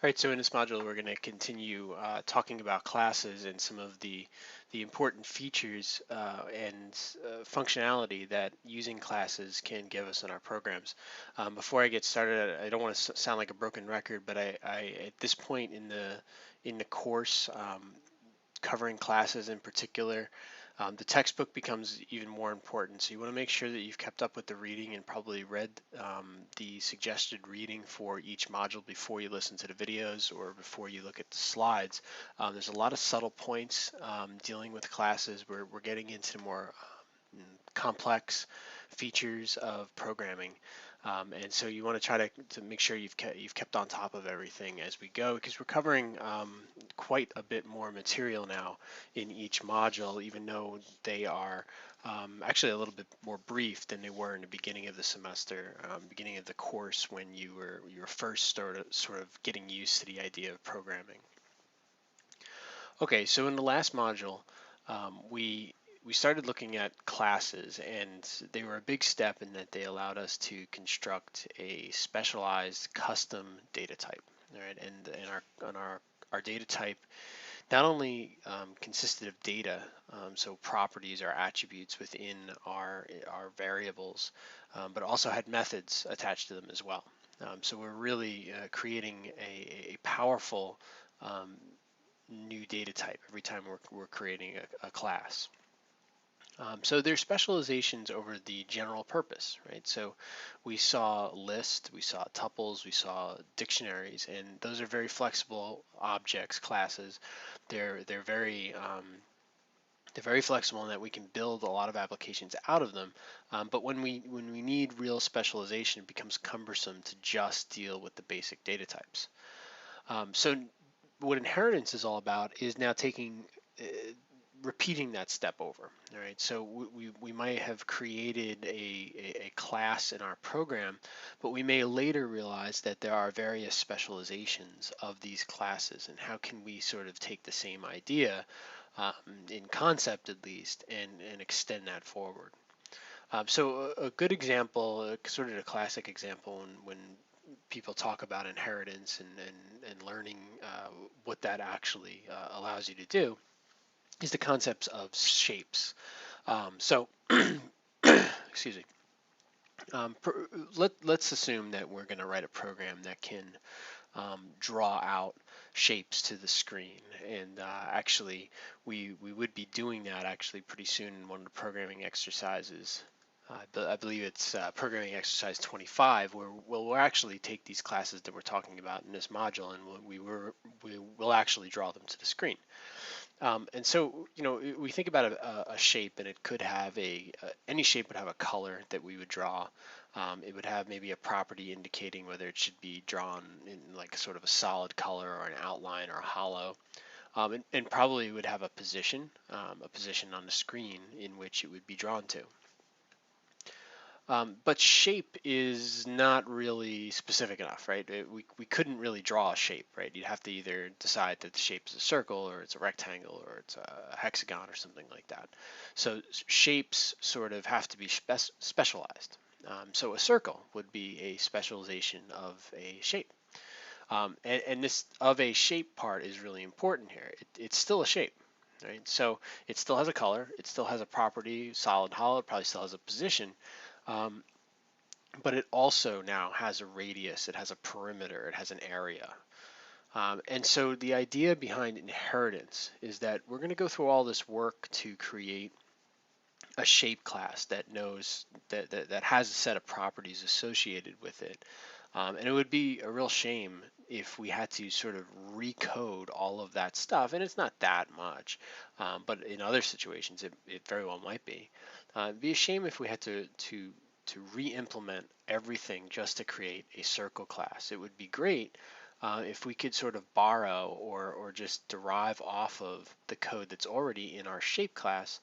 All right, so in this module, we're going to continue talking about classes and some of the important features and functionality that using classes can give us in our programs. Before I get started, I don't want to sound like a broken record, but I at this point in the course, covering classes in particular, the textbook becomes even more important. So you want to make sure that you've kept up with the reading and probably read the suggested reading for each module before you listen to the videos or before you look at the slides. There's a lot of subtle points dealing with classes. We're getting into more complex features of programming. And so you want to try to make sure you've kept on top of everything as we go, because we're covering quite a bit more material now in each module, even though they are actually a little bit more brief than they were in the beginning of the semester, beginning of the course when you were first sort of getting used to the idea of programming. Okay, so in the last module, we started looking at classes, and they were a big step in that they allowed us to construct a specialized custom data type. All right, and our data type not only consisted of data, so properties or attributes within our variables, but also had methods attached to them as well. So we're really creating a powerful new data type every time we're creating a class. So there's specializations over the general purpose, right? So we saw lists, we saw tuples, we saw dictionaries, and those are very flexible objects, classes. They're very flexible in that we can build a lot of applications out of them. But when we need real specialization, it becomes cumbersome to just deal with the basic data types. So what inheritance is all about is now taking repeating that step over. All right, so we might have created a class in our program, but we may later realize that there are various specializations of these classes, and how can we sort of take the same idea in concept at least and extend that forward. So a good example, sort of a classic example when people talk about inheritance and learning what that actually allows you to do is the concepts of shapes. So, excuse me. Let's assume that we're going to write a program that can draw out shapes to the screen, and actually, we would be doing that actually pretty soon in one of the programming exercises. I believe it's programming exercise 25, where we'll actually take these classes that we're talking about in this module, and we will actually draw them to the screen. And so, we think about a shape, and it could have any shape would have a color that we would draw. It would have maybe a property indicating whether it should be drawn in like sort of a solid color or an outline or a hollow. And probably would have a position on the screen in which it would be drawn to. But shape is not really specific enough, right? We couldn't really draw a shape, right? You'd have to either decide that the shape is a circle or it's a rectangle or it's a hexagon or something like that. So shapes sort of have to be specialized. So a circle would be a specialization of a shape. And this of a shape part is really important here. It's still a shape, right? So it still has a color, it still has a property, solid, hollow, it probably still has a position. Um, but it also now has a radius, it has a perimeter, it has an area. And so the idea behind inheritance is that we're going to go through all this work to create a shape class that knows that has a set of properties associated with it. And it would be a real shame if we had to sort of recode all of that stuff, and it's not that much, but in other situations it very well might be. It'd be a shame if we had to re-implement everything just to create a circle class. It would be great if we could sort of borrow or just derive off of the code that's already in our shape class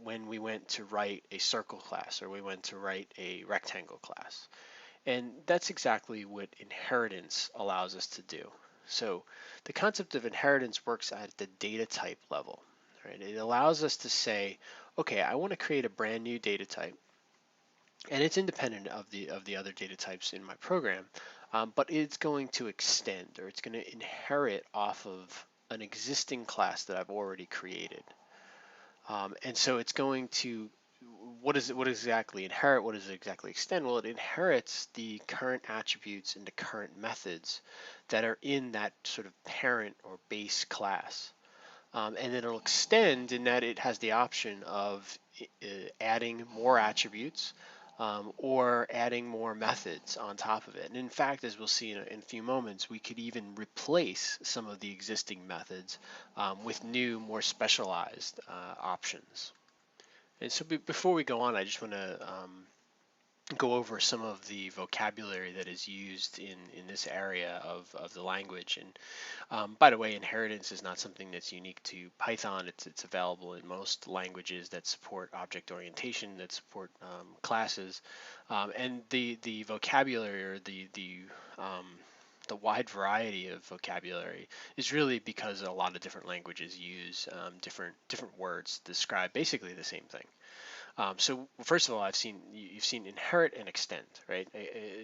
when we went to write a circle class or we went to write a rectangle class. And that's exactly what inheritance allows us to do. So the concept of inheritance works at the data type level. Right? It allows us to say, okay, I want to create a brand new data type, and it's independent of the other data types in my program. but it's going to extend, or it's going to inherit off of an existing class that I've already created. And so it's going to, what exactly inherit, what does it exactly extend? Well, it inherits the current attributes and the current methods that are in that sort of parent or base class. And then it'll extend in that it has the option of adding more attributes or adding more methods on top of it. And in fact, as we'll see in a few moments, we could even replace some of the existing methods with new, more specialized options. And so before we go on, I just want to go over some of the vocabulary that is used in this area of the language. And by the way, inheritance is not something that's unique to Python. It's available in most languages that support object orientation, that support classes. And the vocabulary, or the wide variety of vocabulary is really because a lot of different languages use different words to describe basically the same thing. So first of all, you've seen inherit and extend, right?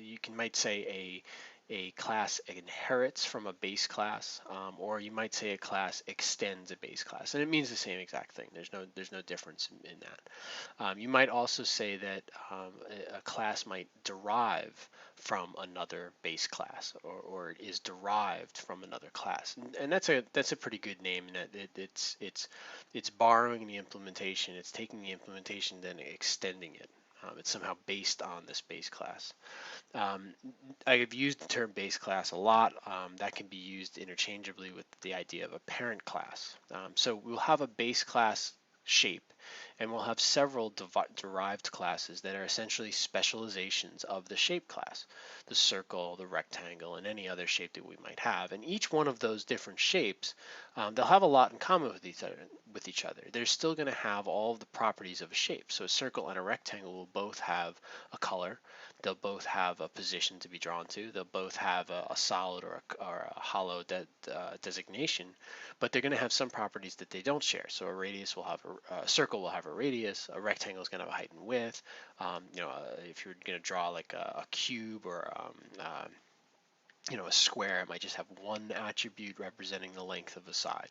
You might say a class inherits from a base class, or you might say a class extends a base class, and it means the same exact thing. There's no difference in that. You might also say that a class might derive from another base class, or it is derived from another class, and that's a pretty good name. In that it's borrowing the implementation, it's taking the implementation, then extending it. It's somehow based on this base class. I've used the term base class a lot. That can be used interchangeably with the idea of a parent class. So we'll have a base class shape, and we'll have several derived classes that are essentially specializations of the shape class, the circle, the rectangle, and any other shape that we might have. And each one of those different shapes, they'll have a lot in common with each other. They're still going to have all of the properties of a shape. So a circle and a rectangle will both have a color. They'll both have a position to be drawn to. They'll both have a solid or a hollow designation, but they're going to have some properties that they don't share. So a circle will have a radius. A rectangle is going to have a height and width. If you're going to draw like a cube or a square, it might just have one attribute representing the length of a side.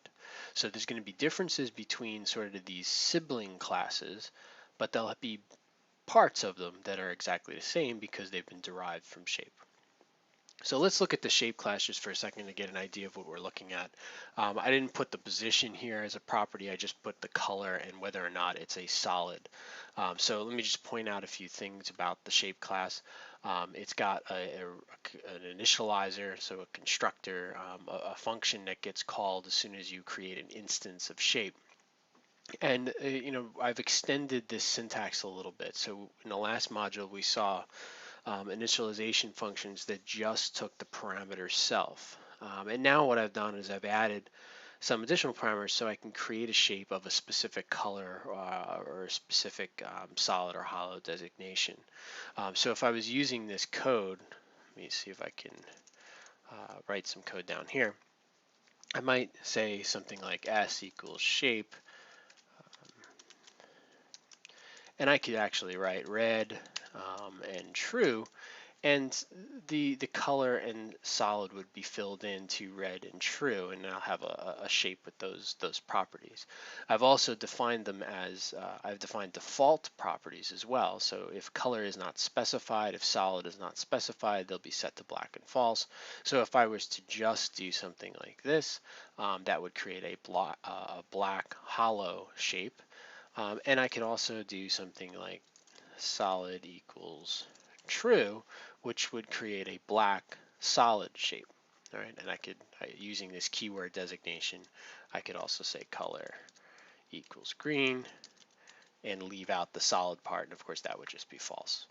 So there's going to be differences between sort of these sibling classes, but there'll be parts of them that are exactly the same because they've been derived from shape. So let's look at the shape class just for a second to get an idea of what we're looking at. I didn't put the position here as a property, I just put the color and whether or not it's a solid. So let me just point out a few things about the shape class. It's got an initializer, so a constructor, a function that gets called as soon as you create an instance of shape. And I've extended this syntax a little bit. So in the last module we saw initialization functions that just took the parameter self. And now what I've done is I've added some additional parameters so I can create a shape of a specific color or a specific solid or hollow designation. So if I was using this code, let me see if I can write some code down here. I might say something like s equals shape, and I could actually write red and true, and the color and solid would be filled into red and true, and I'll have a shape with those properties. I've also defined them as I've defined default properties as well. So if color is not specified, if solid is not specified, they'll be set to black and false. So if I was to just do something like this, that would create a black hollow shape. And I could also do something like solid equals true, which would create a black solid shape. All right, and using this keyword designation, I could also say color equals green and leave out the solid part, and of course that would just be false.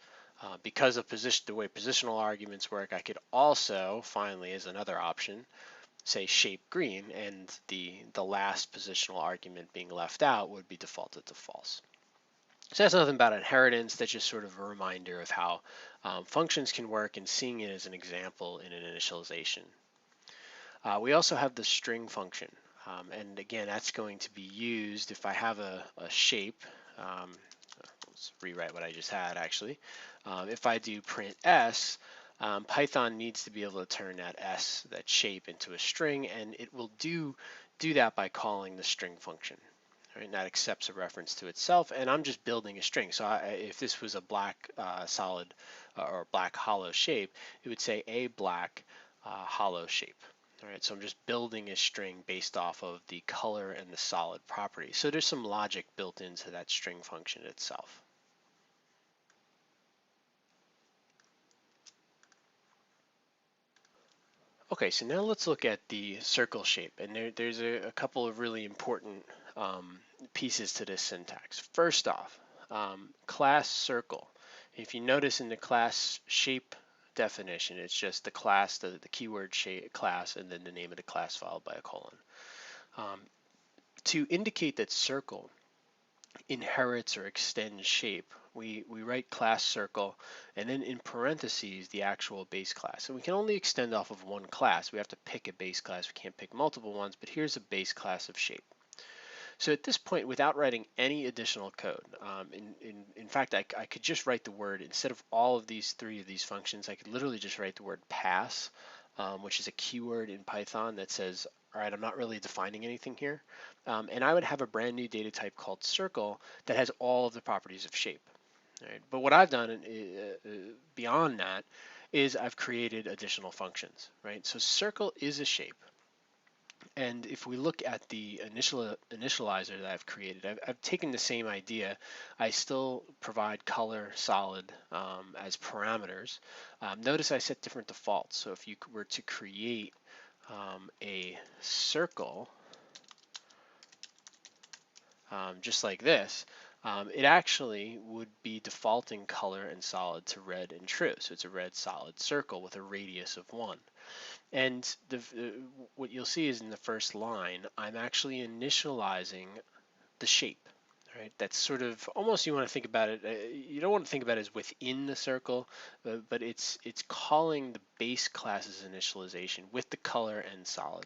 Because of the way positional arguments work, I could also, finally, as another option, say shape green, and the last positional argument being left out would be defaulted to false. So that's nothing about inheritance. That's just sort of a reminder of how functions can work and seeing it as an example in an initialization. We also have the string function. And again, that's going to be used if I have a shape. Let's rewrite what I just had actually. If I do print s, Python needs to be able to turn that shape into a string, and it will do that by calling the string function. Right, and that accepts a reference to itself, and I'm just building a string. So if this was a black solid or black hollow shape, it would say a black hollow shape. All right, so I'm just building a string based off of the color and the solid property. So there's some logic built into that string function itself. Okay, so now let's look at the circle shape, and there's a couple of really important pieces to this syntax. First off, class circle. If you notice in the class shape definition, it's just the class, the keyword shape class, and then the name of the class followed by a colon. To indicate that circle inherits or extends shape, we write class circle and then in parentheses the actual base class. And we can only extend off of one class. We have to pick a base class. We can't pick multiple ones, but here's a base class of shape. So at this point, without writing any additional code, in fact, I could just write the word, instead of all of these three of these functions, I could literally just write the word pass, which is a keyword in Python that says, all right, I'm not really defining anything here. And I would have a brand new data type called circle that has all of the properties of shape. Right? But what I've done beyond that is I've created additional functions. Right? So circle is a shape. And if we look at the initializer that I've created, I've taken the same idea. I still provide color, solid as parameters. Notice I set different defaults. So if you were to create a circle, just like this, it actually would be defaulting color and solid to red and true. So it's a red solid circle with a radius of 1. And what you'll see is in the first line, I'm actually initializing the shape. Right? That's sort of almost, you want to think about it. You don't want to think about it as within the circle, but it's calling the base class's initialization with the color and solid.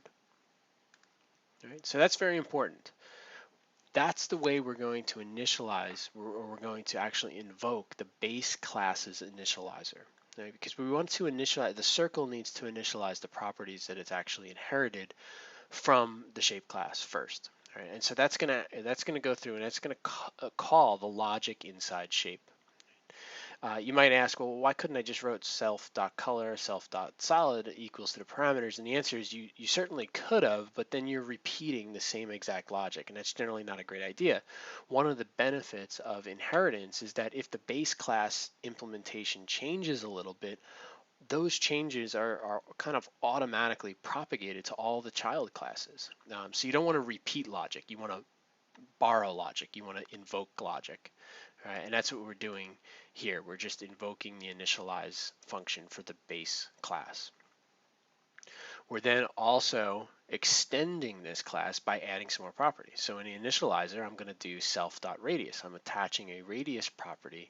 Right? So that's very important. That's the way we're going to initialize, or we're going to actually invoke the base class's initializer. Right? Because we want to initialize, the circle needs to initialize the properties that it's actually inherited from the shape class first. Right? And so that's gonna go through and it's gonna call the logic inside shape. You might ask, well, why couldn't I just wrote self.color, self.solid equals to the parameters? And the answer is you certainly could have, but then you're repeating the same exact logic, and that's generally not a great idea. One of the benefits of inheritance is that if the base class implementation changes a little bit, those changes are kind of automatically propagated to all the child classes. So you don't want to repeat logic. You want to borrow logic. You want to invoke logic. Right? And that's what we're doing here. We're just invoking the initialize function for the base class. We're then also extending this class by adding some more properties. So in the initializer, I'm going to do self.radius. I'm attaching a radius property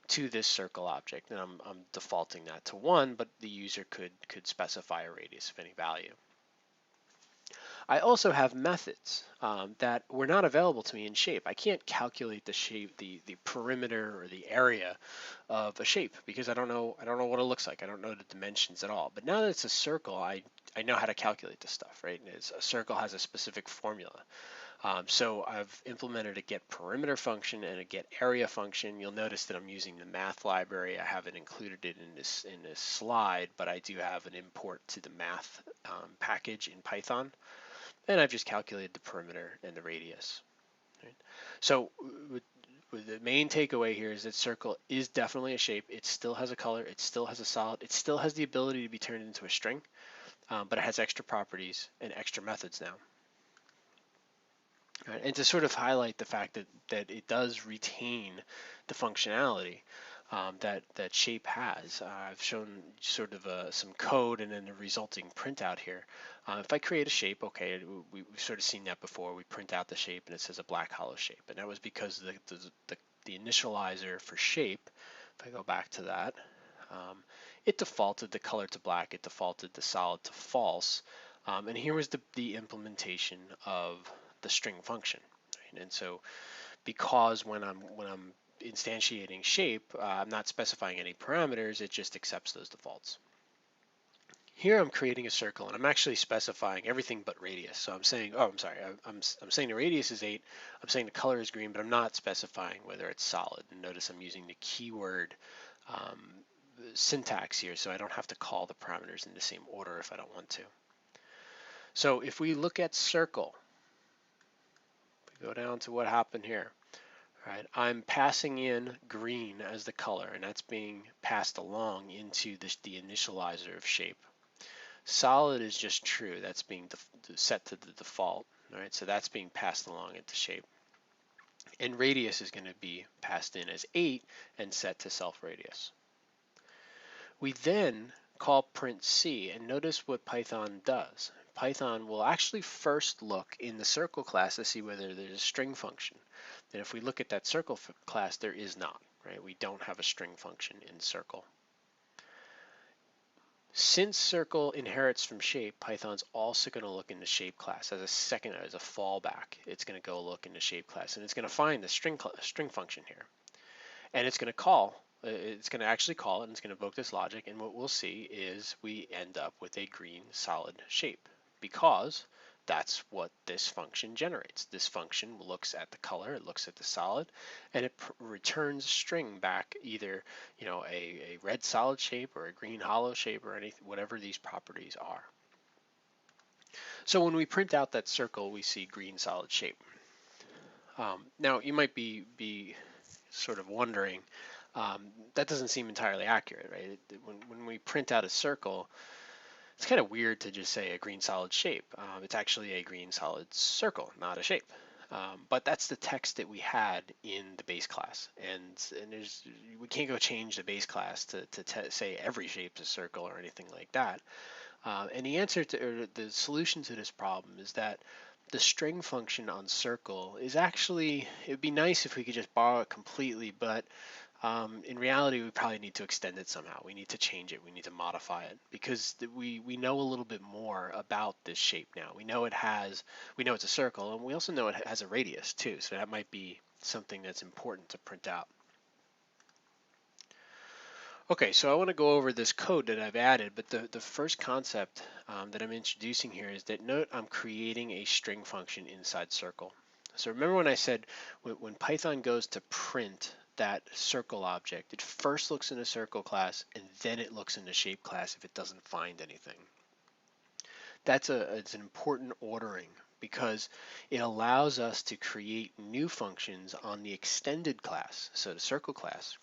to this circle object, and I'm defaulting that to 1, but the user could specify a radius of any value. I also have methods that were not available to me in shape. I can't calculate the shape, the perimeter or the area of a shape because I don't know what it looks like. I don't know the dimensions at all. But now that it's a circle, I know how to calculate this stuff, right? And a circle has a specific formula. So I've implemented a get perimeter function and a get area function. You'll notice that I'm using the math library. I haven't included it in this slide, but I do have an import to the math package in Python. And I've just calculated the perimeter and the radius. Right? So the main takeaway here is that circle is definitely a shape. It still has a color. It still has a solid. It still has the ability to be turned into a string, but it has extra properties and extra methods now. Right? And to sort of highlight the fact that it does retain the functionality that shape has. I've shown sort of some code and then the resulting printout here. If I create a shape, okay, we've sort of seen that before. We print out the shape and it says a black hollow shape, and that was because the initializer for shape, if I go back to that, it defaulted the color to black, it defaulted the solid to false, and here was the implementation of the string function. Right? And so because when I'm instantiating shape, I'm not specifying any parameters, it just accepts those defaults. Here I'm creating a circle and I'm actually specifying everything but radius. So I'm saying, oh, I'm sorry, I'm saying the radius is 8, I'm saying the color is green, but I'm not specifying whether it's solid. And notice I'm using the keyword um, syntax here, so I don't have to call the parameters in the same order if I don't want to. So if we look at circle, we go down to what happened here. Right, I'm passing in green as the color, and that's being passed along into the initializer of shape. Solid is just true. That's being set to the default. All right, so that's being passed along into shape. And radius is going to be passed in as 8 and set to self radius. We then call print C, and notice what Python does. Python will actually first look in the circle class to see whether there's a string function. And if we look at that circle class, there is not, right? We don't have a string function in circle. Since circle inherits from shape, Python's also going to look in the shape class as a fallback. It's going to go look in the shape class, and it's going to find the string function here. And it's going to call, it's going to actually call it, and it's going to invoke this logic, and what we'll see is we end up with a green solid shape because that's what this function generates. This function looks at the color, it looks at the solid, and it returns a string back, either a red solid shape or a green hollow shape or anything, whatever these properties are. So when we print out that circle, we see green solid shape. Now you might be sort of wondering, that doesn't seem entirely accurate, right? When we print out a circle, it's kind of weird to just say a green solid shape. It's actually a green solid circle, not a shape. But that's the text that we had in the base class, and we can't go change the base class to say every shape's a circle or anything like that. And the answer to, or the solution to this problem is that the string function on circle is actually, it would be nice if we could just borrow it completely, but in reality, we probably need to extend it somehow. We need to change it. We need to modify it because we know a little bit more about this shape now. We know it's a circle, and we also know it has a radius too. So that might be something that's important to print out. Okay, so I want to go over this code that I've added, but the first concept that I'm introducing here is that note I'm creating a string function inside circle. So remember when I said when Python goes to print that circle object, it first looks in the circle class and then it looks in the shape class if it doesn't find anything. It's an important ordering because it allows us to create new functions on the extended class, so the circle class,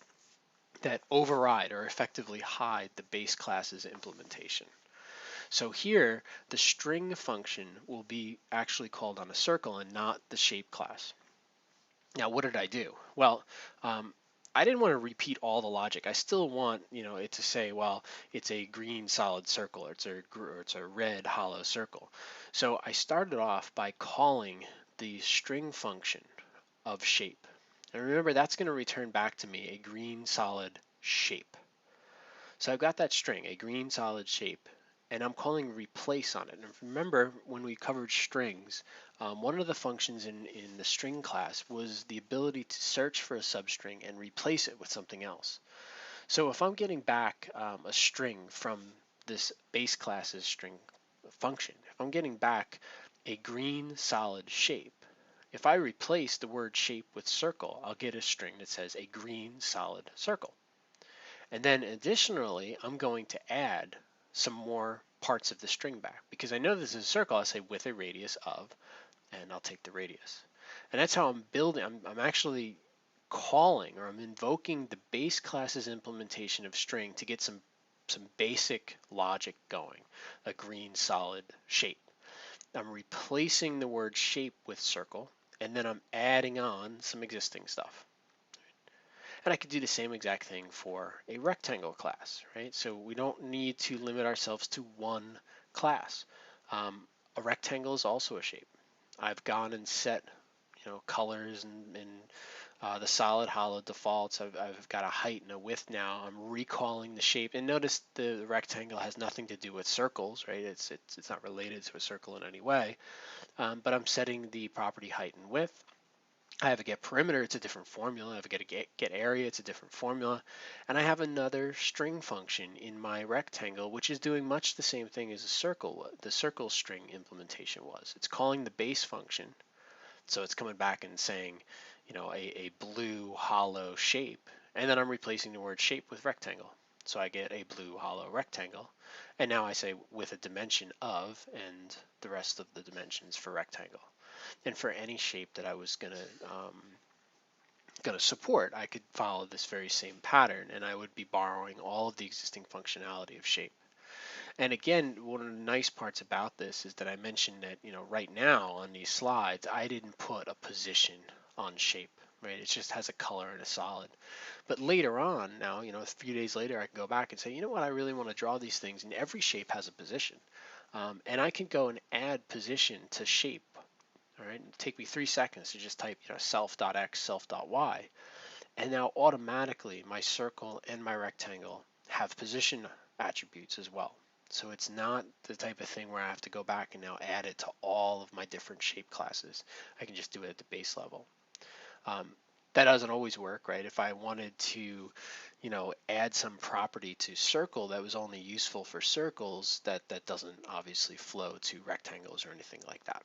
that override or effectively hide the base class's implementation. So here, the string function will be actually called on a circle and not the shape class. Now, what did I do? Well, I didn't want to repeat all the logic. I still want, it to say, well, it's a green solid circle, or it's a red hollow circle. So I started off by calling the string function of shape. And remember, that's going to return back to me a green solid shape. So I've got that string, a green solid shape, and I'm calling replace on it. And remember, when we covered strings, one of the functions in the string class was the ability to search for a substring and replace it with something else. So if I'm getting back a string from this base class's string function, if I'm getting back a green solid shape, if I replace the word shape with circle, I'll get a string that says a green solid circle. And then additionally, I'm going to add some more parts of the string back because I know this is a circle. I'll say with a radius of, and I'll take the radius. And that's how I'm building. I'm actually calling, or I'm invoking the base class's implementation of string to get some basic logic going, a green solid shape. I'm replacing the word shape with circle, and then I'm adding on some existing stuff. And I could do the same exact thing for a rectangle class, right? So we don't need to limit ourselves to one class. A rectangle is also a shape. I've gone and set, colors and the solid hollow defaults. I've got a height and a width now. I'm recalling the shape, and notice the rectangle has nothing to do with circles, right? It's not related to a circle in any way. But I'm setting the property height and width. I have a get perimeter, it's a different formula. I have a get area, it's a different formula. And I have another string function in my rectangle, which is doing much the same thing as the circle string implementation was. It's calling the base function. So it's coming back and saying, a blue hollow shape. And then I'm replacing the word shape with rectangle. So I get a blue hollow rectangle. And now I say with a dimension of, and the rest of the dimensions for rectangle. And for any shape that I was gonna support, I could follow this very same pattern, and I would be borrowing all of the existing functionality of shape. And again, one of the nice parts about this is that I mentioned that, right now on these slides, I didn't put a position on shape, right? It just has a color and a solid. But later on, now, a few days later, I can go back and say, you know what, I really want to draw these things, and every shape has a position. And I can go and add position to shape. All right, it'll take me 3 seconds to just type, self.x, self.y, and now automatically my circle and my rectangle have position attributes as well. So it's not the type of thing where I have to go back and now add it to all of my different shape classes. I can just do it at the base level. Um, that doesn't always work, right? If I wanted to, add some property to circle that was only useful for circles, that doesn't obviously flow to rectangles or anything like that.